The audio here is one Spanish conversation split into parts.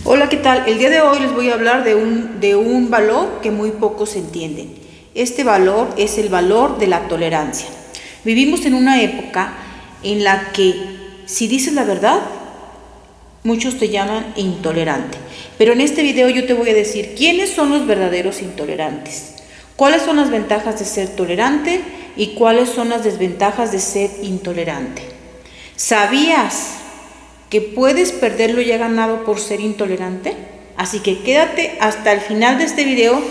Hola, ¿qué tal? El día de hoy les voy a hablar de un valor que muy pocos entienden. Este valor es el valor de la tolerancia. Vivimos en una época en la que si dices la verdad, muchos te llaman intolerante. Pero en este video yo te voy a decir quiénes son los verdaderos intolerantes, cuáles son las ventajas de ser tolerante y cuáles son las desventajas de ser intolerante. ¿Sabías que puedes perder lo ya ganado por ser intolerante? Así que quédate hasta el final de este video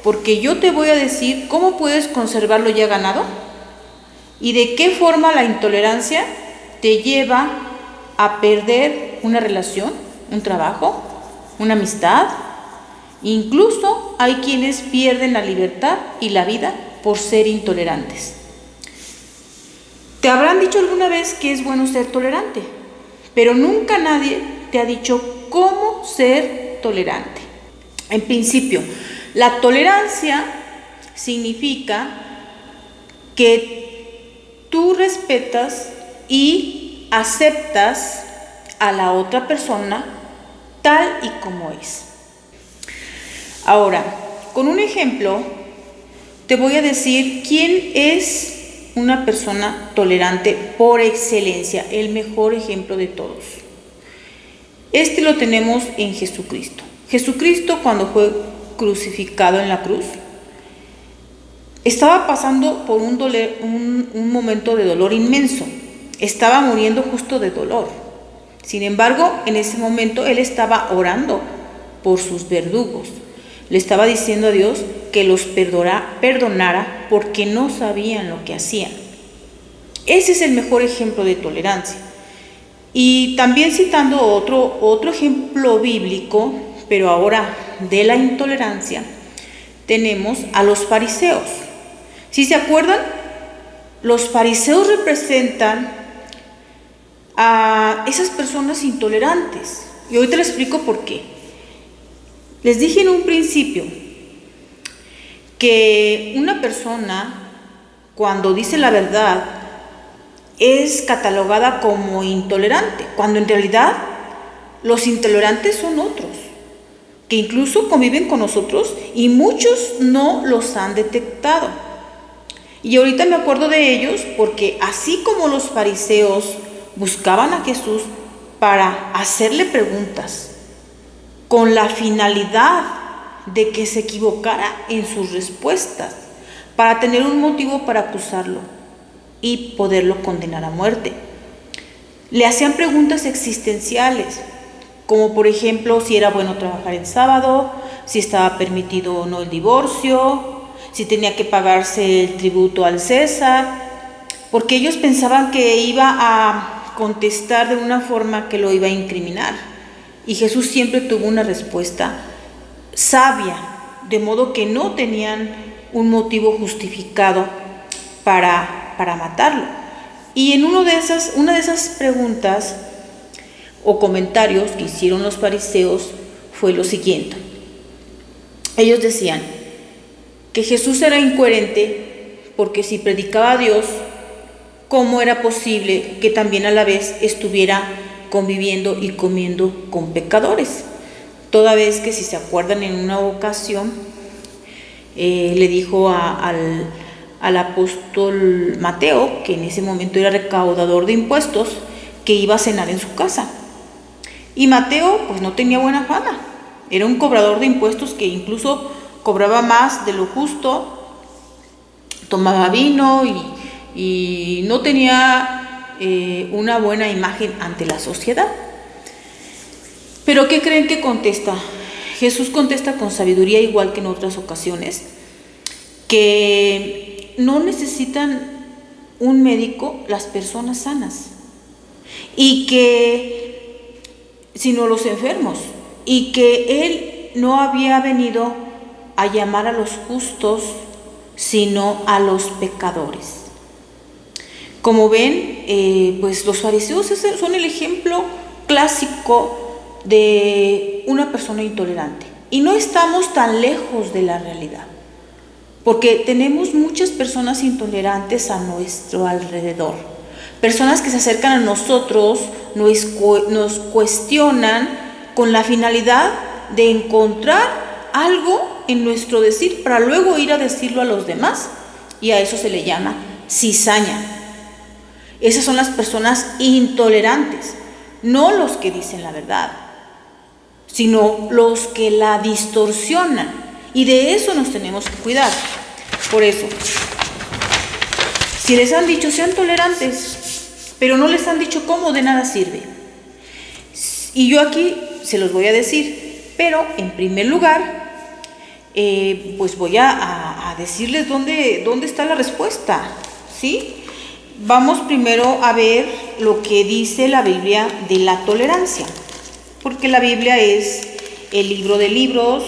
porque yo te voy a decir cómo puedes conservar lo ya ganado y de qué forma la intolerancia te lleva a perder una relación, un trabajo, una amistad. Incluso hay quienes pierden la libertad y la vida por ser intolerantes. ¿Te habrán dicho alguna vez que es bueno ser tolerante? Pero nunca nadie te ha dicho cómo ser tolerante. En principio, la tolerancia significa que tú respetas y aceptas a la otra persona tal y como es. Ahora, con un ejemplo, te voy a decir quién es una persona tolerante por excelencia, el mejor ejemplo de todos. Este lo tenemos en Jesucristo. Jesucristo, cuando fue crucificado en la cruz, estaba pasando por un momento de dolor inmenso. Estaba muriendo justo de dolor. Sin embargo, en ese momento él estaba orando por sus verdugos. Le estaba diciendo a Dios que los perdonara porque no sabían lo que hacían. Ese es el mejor ejemplo de tolerancia. Y también citando otro ejemplo bíblico, pero ahora de la intolerancia, tenemos a los fariseos. Si se acuerdan, los fariseos representan a esas personas intolerantes. Y ahorita les explico por qué. Les dije en un principio que una persona, cuando dice la verdad, es catalogada como intolerante, cuando en realidad los intolerantes son otros, que incluso conviven con nosotros y muchos no los han detectado. Y ahorita me acuerdo de ellos porque así como los fariseos buscaban a Jesús para hacerle preguntas, con la finalidad de que se equivocara en sus respuestas, para tener un motivo para acusarlo y poderlo condenar a muerte. Le hacían preguntas existenciales, como por ejemplo si era bueno trabajar en sábado, si estaba permitido o no el divorcio, si tenía que pagarse el tributo al César, porque ellos pensaban que iba a contestar de una forma que lo iba a incriminar. Y Jesús siempre tuvo una respuesta sabia, de modo que no tenían un motivo justificado para matarlo. Y en una de esas preguntas o comentarios que hicieron los fariseos fue lo siguiente. Ellos decían que Jesús era incoherente porque si predicaba a Dios, ¿cómo era posible que también a la vez estuviera conviviendo y comiendo con pecadores? Toda vez que, si se acuerdan, en una ocasión le dijo al apóstol Mateo, que en ese momento era recaudador de impuestos, que iba a cenar en su casa. Y Mateo pues no tenía buena fama, era un cobrador de impuestos que incluso cobraba más de lo justo, tomaba vino y no tenía una buena imagen ante la sociedad. Pero ¿qué creen que contesta? Jesús contesta con sabiduría, igual que en otras ocasiones, que no necesitan un médico las personas sanas, y que sino los enfermos, y que él no había venido a llamar a los justos, sino a los pecadores. Como ven, pues los fariseos son el ejemplo clásico de una persona intolerante. Y no estamos tan lejos de la realidad, porque tenemos muchas personas intolerantes a nuestro alrededor. Personas que se acercan a nosotros, nos cuestionan con la finalidad de encontrar algo en nuestro decir para luego ir a decirlo a los demás, y a eso se le llama cizaña. Esas son las personas intolerantes, no los que dicen la verdad, sino los que la distorsionan, y de eso nos tenemos que cuidar. Por eso, si les han dicho sean tolerantes, pero no les han dicho cómo, de nada sirve. Y yo aquí se los voy a decir, pero en primer lugar, pues voy a decirles dónde está la respuesta, ¿sí? Vamos primero a ver lo que dice la Biblia de la tolerancia, porque la Biblia es el libro de libros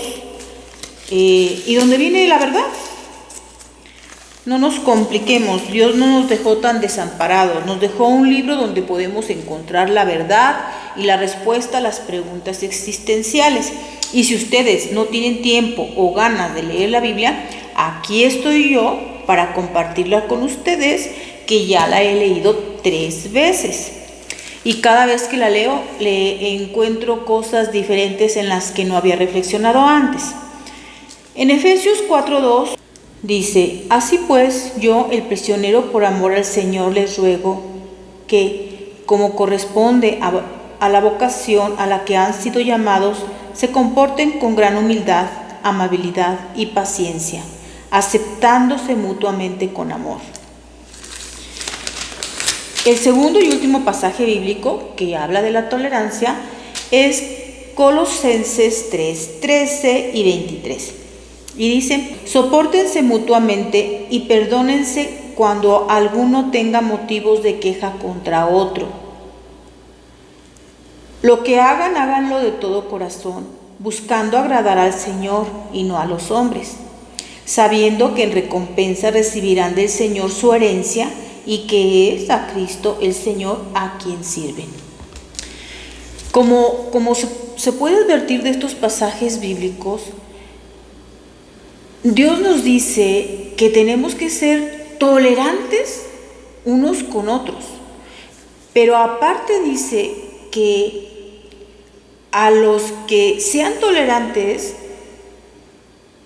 y donde viene la verdad. No nos compliquemos, Dios no nos dejó tan desamparados, nos dejó un libro donde podemos encontrar la verdad y la respuesta a las preguntas existenciales. Y si ustedes no tienen tiempo o ganas de leer la Biblia, aquí estoy yo para compartirla con ustedes, que ya la he leído 3 veces. Y cada vez que la leo, le encuentro cosas diferentes en las que no había reflexionado antes. En Efesios 4:2 dice: así pues, yo, el prisionero por amor al Señor, les ruego que, como corresponde a la vocación a la que han sido llamados, se comporten con gran humildad, amabilidad y paciencia, aceptándose mutuamente con amor. El segundo y último pasaje bíblico que habla de la tolerancia es Colosenses 3:13 y 23. Y dice: sopórtense mutuamente y perdónense cuando alguno tenga motivos de queja contra otro. Lo que hagan, háganlo de todo corazón, buscando agradar al Señor y no a los hombres, sabiendo que en recompensa recibirán del Señor su herencia, y que es a Cristo el Señor a quien sirven. Como se puede advertir de estos pasajes bíblicos, Dios nos dice que tenemos que ser tolerantes unos con otros, pero aparte dice que a los que sean tolerantes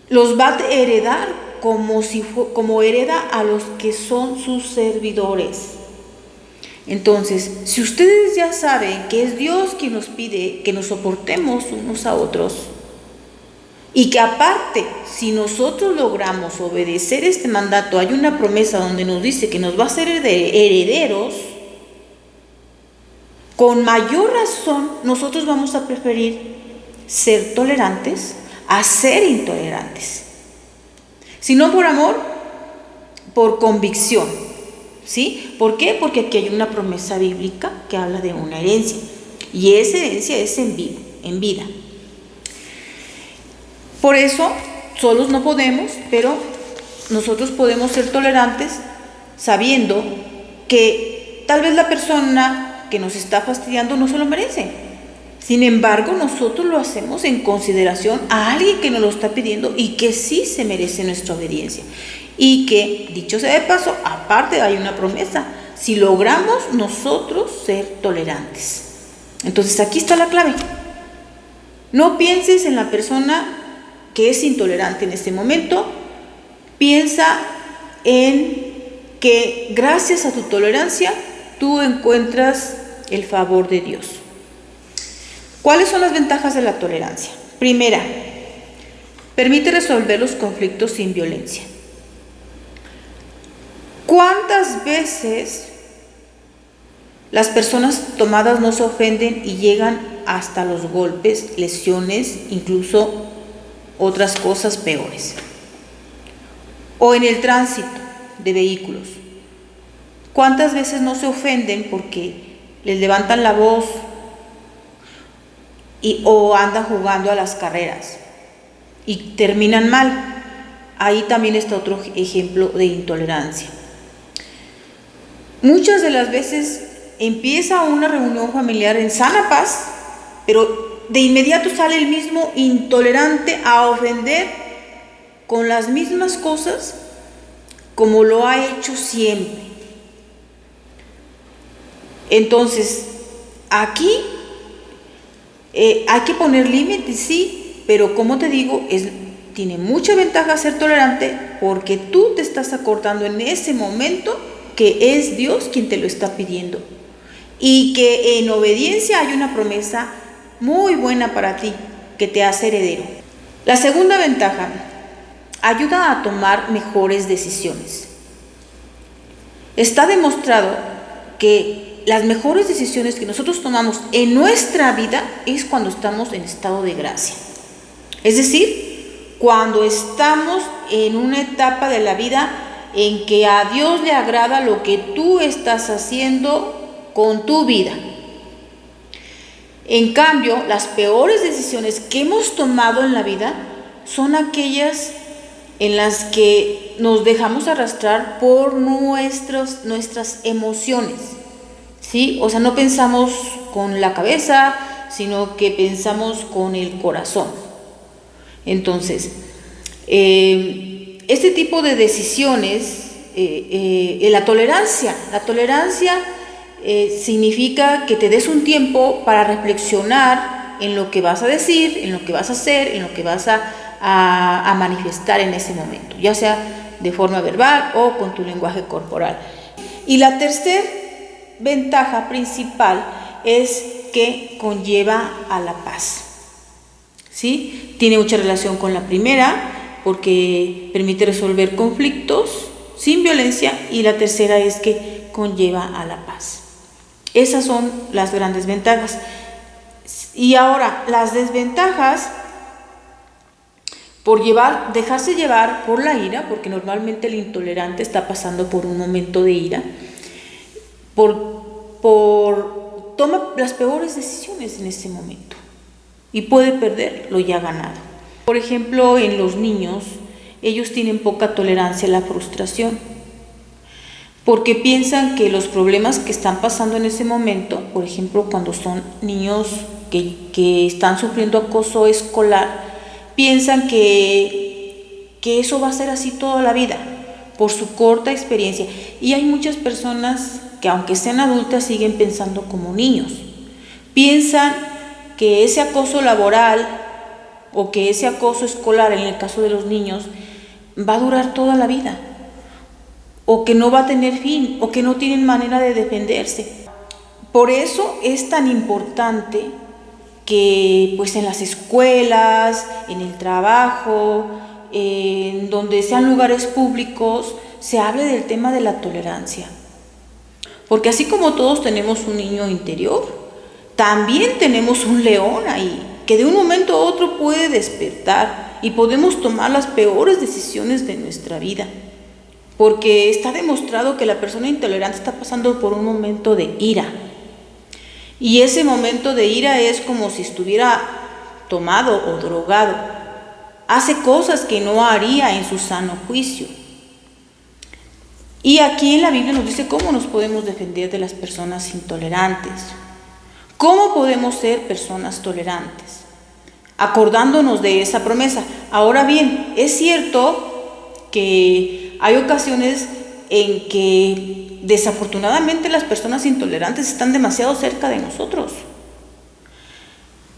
los va a heredar como hereda a los que son sus servidores. Entonces, si ustedes ya saben que es Dios quien nos pide que nos soportemos unos a otros, y que aparte, si nosotros logramos obedecer este mandato, hay una promesa donde nos dice que nos va a hacer herederos, con mayor razón nosotros vamos a preferir ser tolerantes a ser intolerantes. Si no por amor, por convicción, ¿sí? ¿Por qué? Porque aquí hay una promesa bíblica que habla de una herencia, y esa herencia es en vida. Por eso, solos no podemos, pero nosotros podemos ser tolerantes sabiendo que tal vez la persona que nos está fastidiando no se lo merece. Sin embargo, nosotros lo hacemos en consideración a alguien que nos lo está pidiendo y que sí se merece nuestra obediencia. Y que, dicho sea de paso, aparte hay una promesa: si logramos nosotros ser tolerantes. Entonces aquí está la clave. No pienses en la persona que es intolerante en este momento, piensa en que gracias a tu tolerancia tú encuentras el favor de Dios. ¿Cuáles son las ventajas de la tolerancia? Primera, permite resolver los conflictos sin violencia. ¿Cuántas veces las personas tomadas no se ofenden y llegan hasta los golpes, lesiones, incluso otras cosas peores? O en el tránsito de vehículos, ¿cuántas veces no se ofenden porque les levantan la voz o andan jugando a las carreras y terminan mal? Ahí también está otro ejemplo de intolerancia. Muchas de las veces empieza una reunión familiar en sana paz, pero de inmediato sale el mismo intolerante a ofender con las mismas cosas como lo ha hecho siempre. Entonces, aquí Hay que poner límites, sí, pero como te digo, tiene mucha ventaja ser tolerante porque tú te estás acordando en ese momento que es Dios quien te lo está pidiendo y que en obediencia hay una promesa muy buena para ti que te hace heredero. La segunda ventaja, ayuda a tomar mejores decisiones. Está demostrado que las mejores decisiones que nosotros tomamos en nuestra vida es cuando estamos en estado de gracia. Es decir, cuando estamos en una etapa de la vida en que a Dios le agrada lo que tú estás haciendo con tu vida. En cambio, las peores decisiones que hemos tomado en la vida son aquellas en las que nos dejamos arrastrar por nuestras emociones, ¿sí? O sea, no pensamos con la cabeza, sino que pensamos con el corazón. Entonces, este tipo de decisiones, la tolerancia significa que te des un tiempo para reflexionar en lo que vas a decir, en lo que vas a hacer, en lo que vas a manifestar en ese momento, ya sea de forma verbal o con tu lenguaje corporal. Y la tercera ventaja principal es que conlleva a la paz, ¿sí? Tiene mucha relación con la primera porque permite resolver conflictos sin violencia, y la tercera es que conlleva a la paz. Esas son las grandes ventajas. Y ahora, las desventajas, por dejarse llevar por la ira, porque normalmente el intolerante está pasando por un momento de ira, toma las peores decisiones en ese momento y puede perder lo ya ganado. Por ejemplo, en los niños, ellos tienen poca tolerancia a la frustración, porque piensan que los problemas que están pasando en ese momento, por ejemplo, cuando son niños que están sufriendo acoso escolar, piensan que eso va a ser así toda la vida, por su corta experiencia. Y hay muchas personas que, aunque sean adultas, siguen pensando como niños. Piensan que ese acoso laboral o que ese acoso escolar, en el caso de los niños, va a durar toda la vida, o que no va a tener fin, o que no tienen manera de defenderse. Por eso es tan importante que pues en las escuelas, en el trabajo, en donde sean lugares públicos, se hable del tema de la tolerancia. Porque así como todos tenemos un niño interior, también tenemos un león ahí, que de un momento a otro puede despertar y podemos tomar las peores decisiones de nuestra vida. Porque está demostrado que la persona intolerante está pasando por un momento de ira. Y ese momento de ira es como si estuviera tomado o drogado. Hace cosas que no haría en su sano juicio. Y aquí en la Biblia nos dice cómo nos podemos defender de las personas intolerantes. ¿Cómo podemos ser personas tolerantes? Acordándonos de esa promesa. Ahora bien, es cierto que hay ocasiones en que desafortunadamente las personas intolerantes están demasiado cerca de nosotros.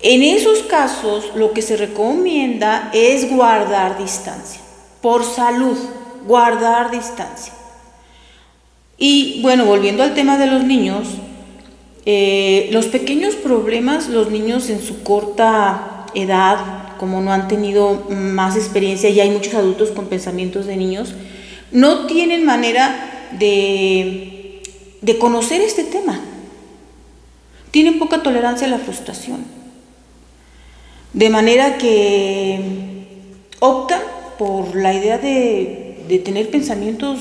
En esos casos, lo que se recomienda es guardar distancia. Por salud, guardar distancia. Y bueno, volviendo al tema de los niños, los pequeños problemas, los niños en su corta edad, como no han tenido más experiencia, y hay muchos adultos con pensamientos de niños, no tienen manera de conocer este tema. Tienen poca tolerancia a la frustración. De manera que optan por la idea de tener pensamientos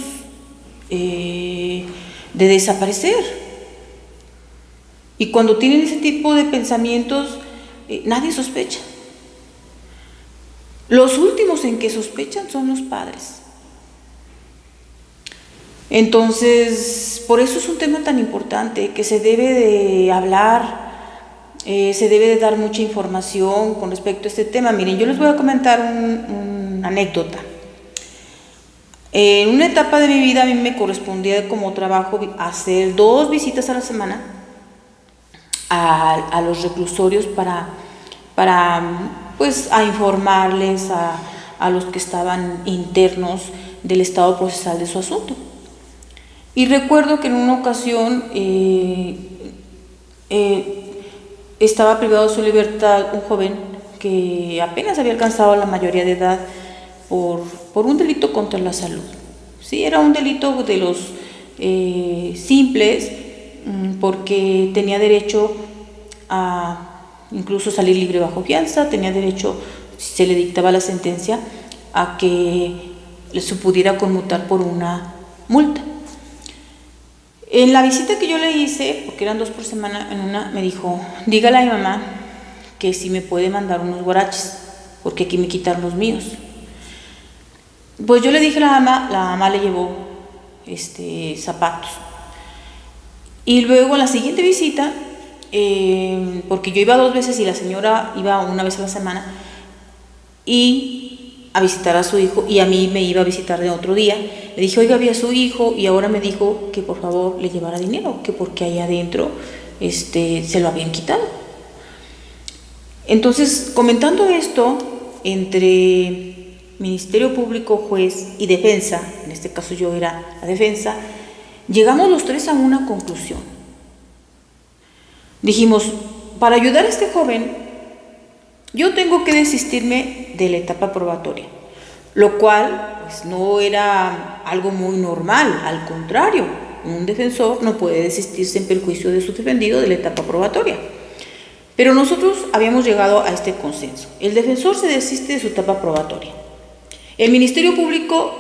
de desaparecer. Y cuando tienen ese tipo de pensamientos, nadie sospecha. Los últimos en que sospechan son los padres. Entonces, por eso es un tema tan importante que se debe de hablar, se debe de dar mucha información con respecto a este tema. Miren, yo les voy a comentar una anécdota. En una etapa de mi vida a mí me correspondía como trabajo hacer 2 visitas a la semana a los reclusorios para para pues a informarles a los que estaban internos del estado procesal de su asunto. Y recuerdo que en una ocasión estaba privado de su libertad un joven que apenas había alcanzado la mayoría de edad por un delito contra la salud. Sí, era un delito de los simples, porque tenía derecho a incluso salir libre bajo fianza, tenía derecho, si se le dictaba la sentencia, a que se pudiera conmutar por una multa. En la visita que yo le hice, porque eran 2 por semana, en una me dijo, dígale a mi mamá que si me puede mandar unos guaraches, porque aquí me quitaron los míos. Pues yo le dije a la mamá le llevó zapatos. Y luego en la siguiente visita, porque yo iba 2 veces y la señora iba una vez a la semana, y a visitar a su hijo, y a mí me iba a visitar de otro día. Le dije, oiga, vi a su hijo y ahora me dijo que por favor le llevara dinero, que porque ahí adentro se lo habían quitado. Entonces, comentando esto, entre Ministerio Público, juez y defensa, en este caso yo era la defensa, llegamos los 3 a una conclusión. Dijimos, para ayudar a este joven, yo tengo que desistirme de la etapa probatoria, lo cual pues no era algo muy normal, al contrario, un defensor no puede desistirse en perjuicio de su defendido de la etapa probatoria. Pero nosotros habíamos llegado a este consenso. El defensor se desiste de su etapa probatoria. El Ministerio Público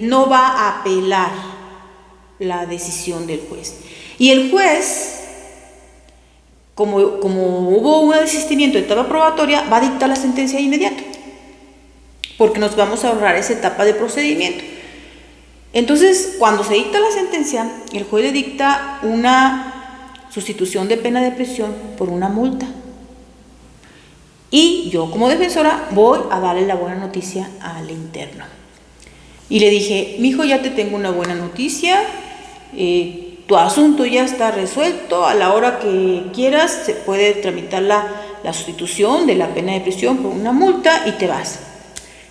no va a apelar la decisión del juez. Y el juez, como hubo un desistimiento de etapa probatoria, va a dictar la sentencia de inmediato, porque nos vamos a ahorrar esa etapa de procedimiento. Entonces, cuando se dicta la sentencia, el juez le dicta una sustitución de pena de prisión por una multa. Y yo, como defensora, voy a darle la buena noticia al interno. Y le dije, mijo, ya te tengo una buena noticia, tu asunto ya está resuelto, a la hora que quieras se puede tramitar la sustitución de la pena de prisión por una multa y te vas.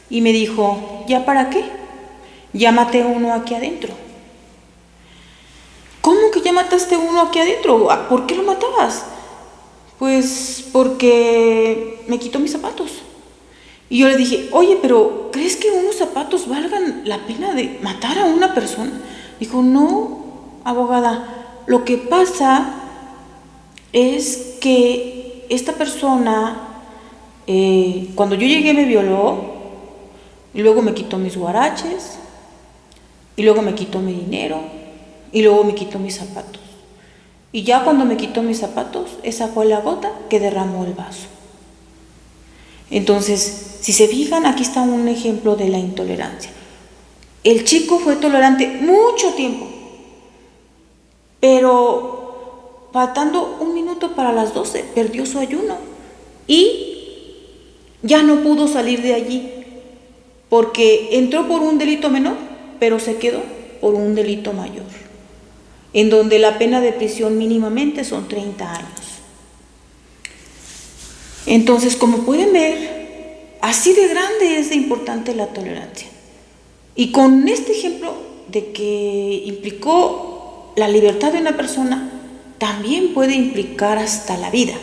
Y me dijo, ¿ya para qué? Ya maté uno aquí adentro. ¿Cómo que ya mataste uno aquí adentro? ¿Por qué lo matabas? Pues porque me quitó mis zapatos. Y yo le dije, oye, pero ¿crees que unos zapatos valgan la pena de matar a una persona? Dijo, no, abogada, lo que pasa es que esta persona, cuando yo llegué me violó, y luego me quitó mis guaraches, y luego me quitó mi dinero, y luego me quitó mis zapatos. Y ya cuando me quitó mis zapatos, esa fue la gota que derramó el vaso. Entonces, si se fijan, aquí está un ejemplo de la intolerancia. El chico fue tolerante mucho tiempo, pero faltando 1 minuto para las 12, perdió su ayuno y ya no pudo salir de allí, porque entró por un delito menor, pero se quedó por un delito mayor, en donde la pena de prisión mínimamente son 30 años. Entonces, como pueden ver, así de grande es de importante la tolerancia. Y con este ejemplo de que implicó la libertad de una persona, también puede implicar hasta la vida.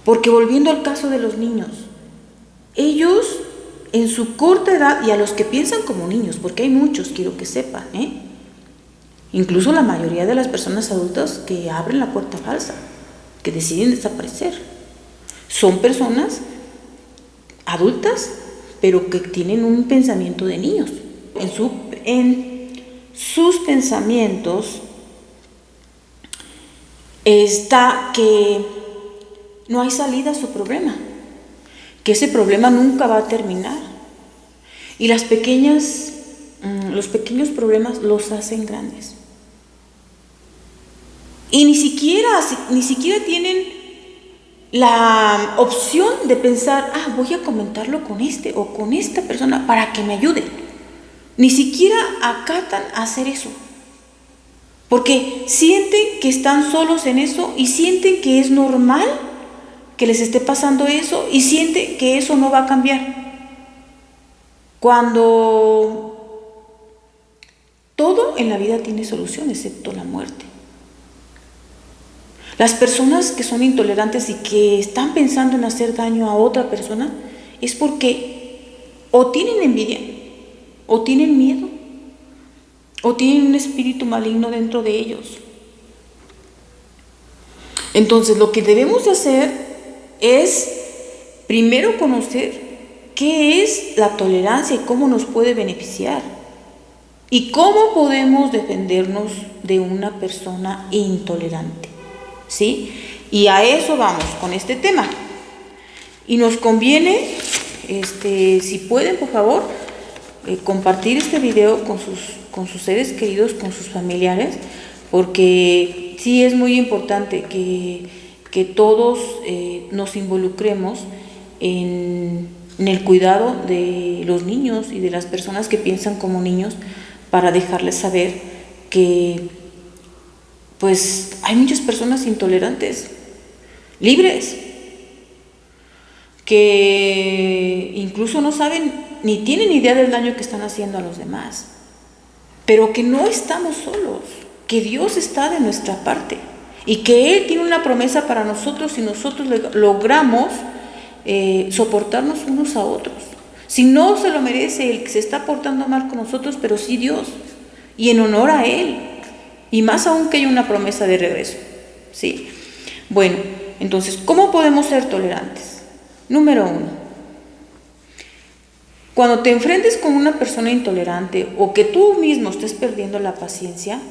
Porque volviendo al caso de los niños, ellos en su corta edad, y a los que piensan como niños, porque hay muchos, quiero que sepan, incluso la mayoría de las personas adultas que abren la puerta falsa, que deciden desaparecer, son personas adultas, pero que tienen un pensamiento de niños. En sus pensamientos está que no hay salida a su problema, que ese problema nunca va a terminar. Y los pequeños problemas los hacen grandes. Y ni siquiera tienen la opción de pensar, voy a comentarlo con este o con esta persona para que me ayude. Ni siquiera acatan a hacer eso, porque sienten que están solos en eso y sienten que es normal que les esté pasando eso y siente que eso no va a cambiar. Cuando todo en la vida tiene solución excepto la muerte. Las personas que son intolerantes y que están pensando en hacer daño a otra persona es porque o tienen envidia, o tienen miedo, o tienen un espíritu maligno dentro de ellos. Entonces, lo que debemos de hacer es primero conocer qué es la tolerancia y cómo nos puede beneficiar y cómo podemos defendernos de una persona intolerante, ¿sí? Y a eso vamos con este tema. Y nos conviene, si pueden, por favor, compartir este video con sus seres queridos, con sus familiares, porque sí es muy importante que todos nos involucremos en el cuidado de los niños y de las personas que piensan como niños, para dejarles saber que pues hay muchas personas intolerantes, libres, que incluso no saben ni tienen idea del daño que están haciendo a los demás, pero que no estamos solos, que Dios está de nuestra parte y que Él tiene una promesa para nosotros si nosotros logramos soportarnos unos a otros. Si no se lo merece el que se está portando mal con nosotros, pero sí Dios, y en honor a Él, y más aún que haya una promesa de regreso, ¿sí? Bueno, entonces, ¿cómo podemos ser tolerantes? Número 1, cuando te enfrentes con una persona intolerante o que tú mismo estés perdiendo la paciencia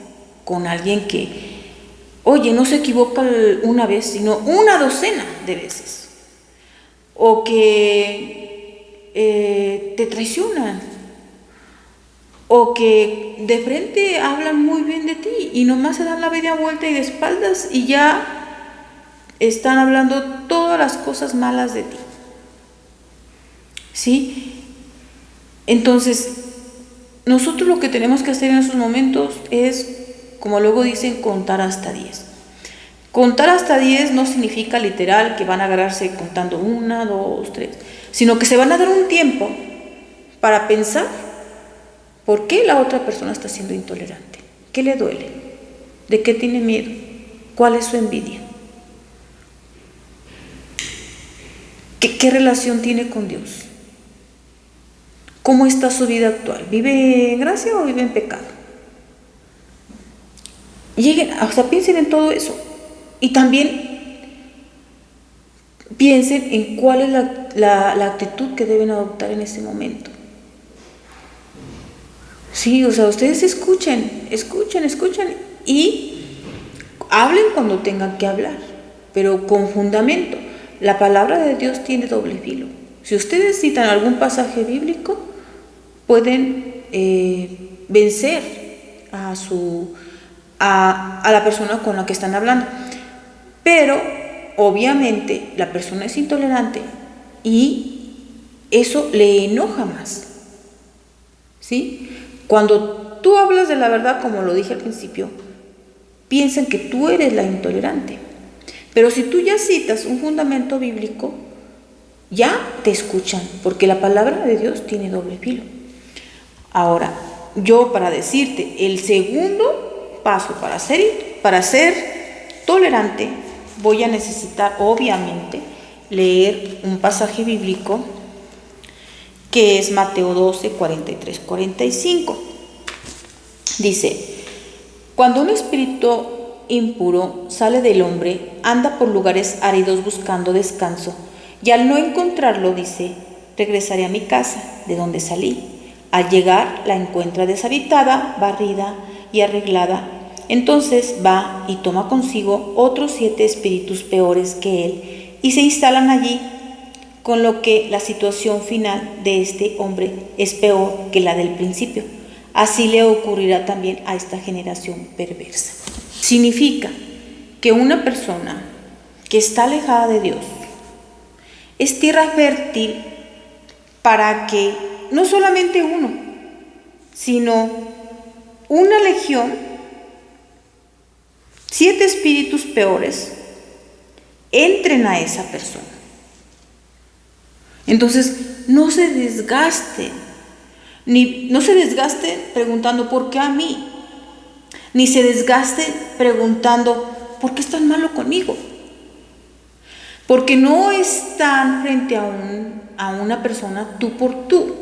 con alguien que, oye, no se equivoca una vez, sino una docena de veces, o que te traicionan, o que de frente hablan muy bien de ti y nomás se dan la media vuelta y de espaldas y ya están hablando todas las cosas malas de ti, ¿sí? Entonces, nosotros lo que tenemos que hacer en esos momentos es, como luego dicen, contar hasta 10. Contar hasta 10 no significa literal que van a agarrarse contando 1, 2, 3, sino que se van a dar un tiempo para pensar por qué la otra persona está siendo intolerante, qué le duele, de qué tiene miedo, cuál es su envidia, qué relación tiene con Dios, cómo está su vida actual, ¿vive en gracia o vive en pecado? Piensen en todo eso. Y también piensen en cuál es la actitud que deben adoptar en ese momento. Sí, ustedes escuchen y hablen cuando tengan que hablar, pero con fundamento. La palabra de Dios tiene doble filo. Si ustedes citan algún pasaje bíblico, pueden vencer a la persona con la que están hablando. Pero obviamente la persona es intolerante y eso le enoja más, ¿sí? Cuando tú hablas de la verdad, como lo dije al principio, piensan que tú eres la intolerante. Pero si tú ya citas un fundamento bíblico, ya te escuchan, porque la palabra de Dios tiene doble filo. Ahora, yo para decirte, el segundo paso para ser tolerante, voy a necesitar obviamente leer un pasaje bíblico que es Mateo 12, 43, 45. Dice: cuando un espíritu impuro sale del hombre, anda por lugares áridos buscando descanso, y al no encontrarlo, dice, regresaré a mi casa, de donde salí. Al llegar, la encuentra deshabitada, barrida y arreglada. Entonces va y toma consigo otros 7 espíritus peores que él, y se instalan allí, con lo que la situación final de este hombre es peor que la del principio. Así le ocurrirá también a esta generación perversa. Significa que una persona que está alejada de Dios es tierra fértil para que no solamente uno, sino una legión, 7 espíritus peores, entren a esa persona. Entonces, no se desgasten, no se desgasten preguntando ¿por qué a mí? Ni se desgasten preguntando ¿por qué es tan malo conmigo? Porque no están frente a una persona tú por tú,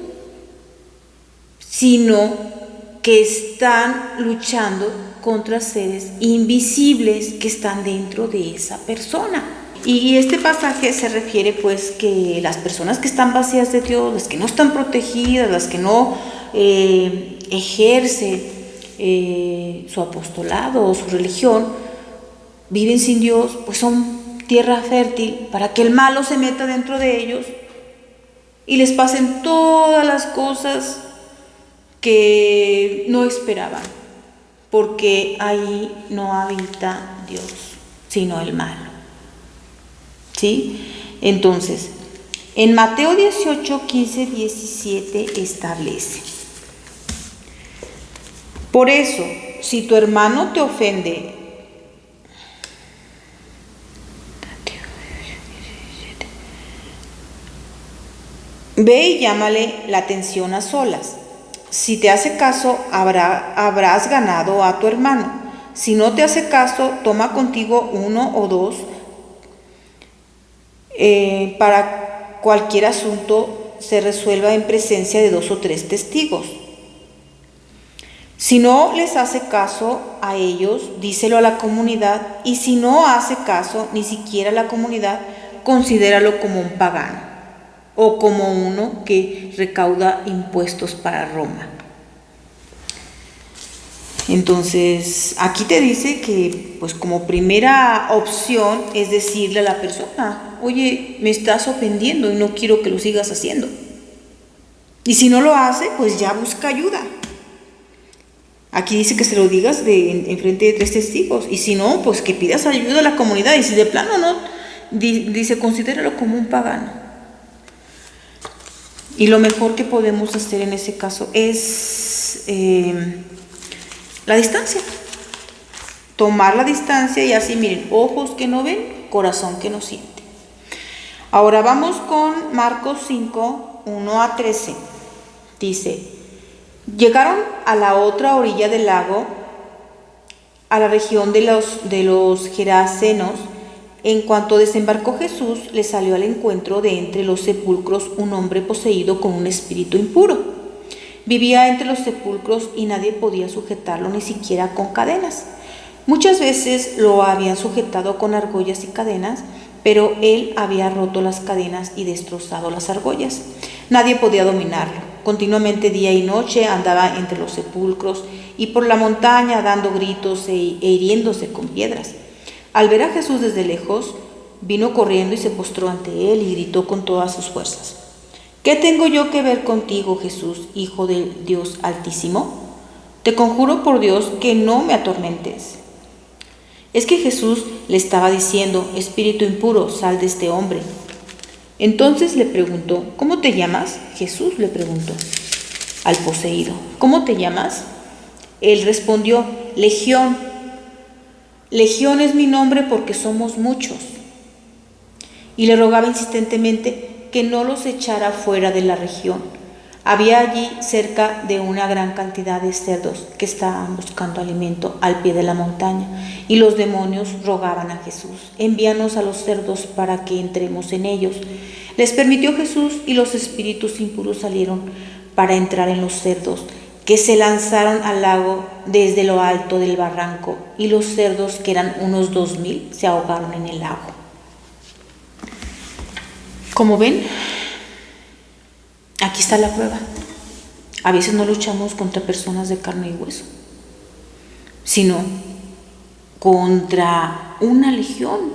sino que están luchando contra seres invisibles que están dentro de esa persona. Y este pasaje se refiere pues que las personas que están vacías de Dios, las que no están protegidas, las que no ejercen su apostolado o su religión, viven sin Dios, pues son tierra fértil para que el malo se meta dentro de ellos y les pasen todas las cosas que no esperaban, porque ahí no habita Dios, sino el malo. ¿Sí? Entonces, en Mateo 18, 15, 17 establece: por eso, si tu hermano te ofende, ve y llámale la atención a solas. Si te hace caso, habrás ganado a tu hermano. Si no te hace caso, toma contigo uno o dos para cualquier asunto se resuelva en presencia de 2 o 3 testigos. Si no les hace caso a ellos, díselo a la comunidad, y si no hace caso ni siquiera a la comunidad, considéralo como un pagano o como uno que recauda impuestos para Roma. Entonces, aquí te dice que, pues como primera opción es decirle a la persona: oye, me estás ofendiendo y no quiero que lo sigas haciendo. Y si no lo hace, pues ya busca ayuda. Aquí dice que se lo digas en frente de 3 testigos. Y si no, pues que pidas ayuda a la comunidad. Y si de plano no, dice, considéralo como un pagano. Y lo mejor que podemos hacer en ese caso es la distancia. Tomar la distancia y así, miren, ojos que no ven, corazón que no siente. Ahora vamos con Marcos 5, 1 a 13. Dice: llegaron a la otra orilla del lago, a la región de los Gerasenos. En cuanto desembarcó Jesús, le salió al encuentro de entre los sepulcros un hombre poseído con un espíritu impuro. Vivía entre los sepulcros y nadie podía sujetarlo, ni siquiera con cadenas. Muchas veces lo habían sujetado con argollas y cadenas, pero él había roto las cadenas y destrozado las argollas. Nadie podía dominarlo. Continuamente día y noche andaba entre los sepulcros y por la montaña dando gritos e hiriéndose con piedras. Al ver a Jesús desde lejos, vino corriendo y se postró ante él y gritó con todas sus fuerzas: ¿qué tengo yo que ver contigo, Jesús, Hijo del Dios Altísimo? Te conjuro por Dios que no me atormentes. Es que Jesús le estaba diciendo: espíritu impuro, sal de este hombre. Entonces le preguntó: ¿cómo te llamas? Jesús le preguntó al poseído: ¿cómo te llamas? Él respondió: Legión. Legión es mi nombre porque somos muchos. Y le rogaba insistentemente que no los echara fuera de la región. Había allí cerca de una gran cantidad de cerdos que estaban buscando alimento al pie de la montaña, y los demonios rogaban a Jesús: envíanos a los cerdos para que entremos en ellos. Les permitió Jesús, y los espíritus impuros salieron para entrar en los cerdos, que se lanzaron al lago desde lo alto del barranco, y los cerdos, que eran unos 2000, se ahogaron en el lago. Como ven, aquí está la prueba. A veces no luchamos contra personas de carne y hueso, sino contra una legión